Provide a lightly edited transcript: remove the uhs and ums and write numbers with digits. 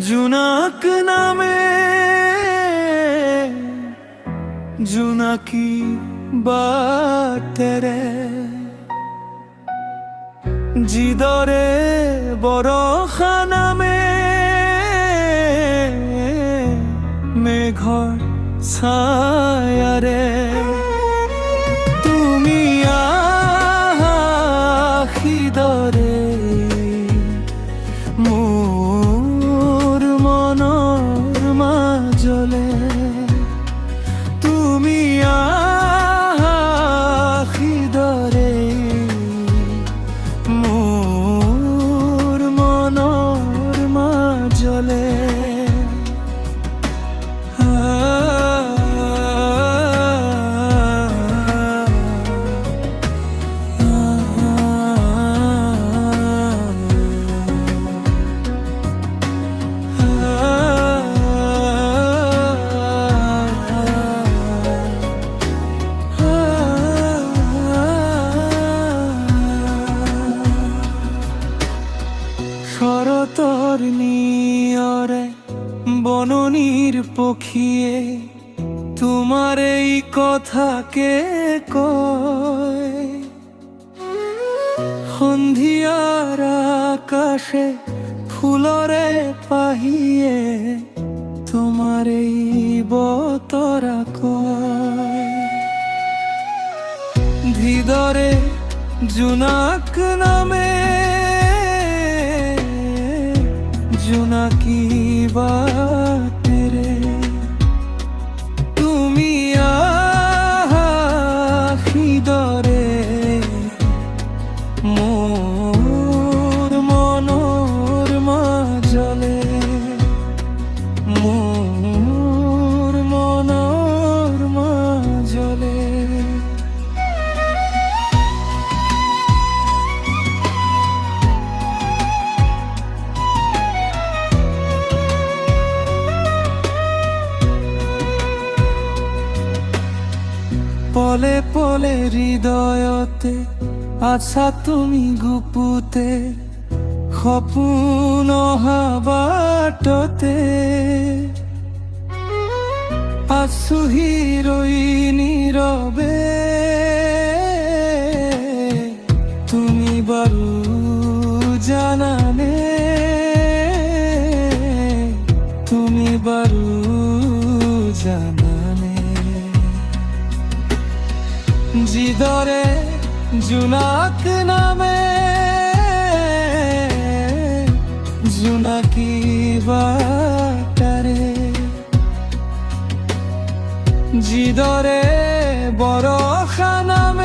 জুনাক নামে জুনাকি বাটেরে জিদরে বরষা নামে মেঘৰ ছায়াৰে তুমি আশিদৰে মোৰ মনৰ মাজলে তুমি আশিদৰে মোৰ মনৰ মাজলে শৰতৰ নিয়ৰে বননিৰ পক্ষীয়ে তোমাৰ এই কথাকে কয় সন্ধিয়াৰ আকাশে ফুলৰে পাহিয়ে তোমাৰ এই বতৰা কয় হৃদৰে জোনাক নামে জোনাকি বাটেৰে তুমি আশিদৰে মোৰ মনৰ মাজলে মোৰ মনৰ মাজলে পলে পলে হৃদয়তে আছা তুমি গুপুতে সপোন অহা বাটতে আছোহি ৰৈ নীৰৱে তুমি বাৰু জানানে তুমি বাৰু জানানে জিদৰে জোনাক নামে জোনাকি বাটাৰে জিদৰে বৰষা নামে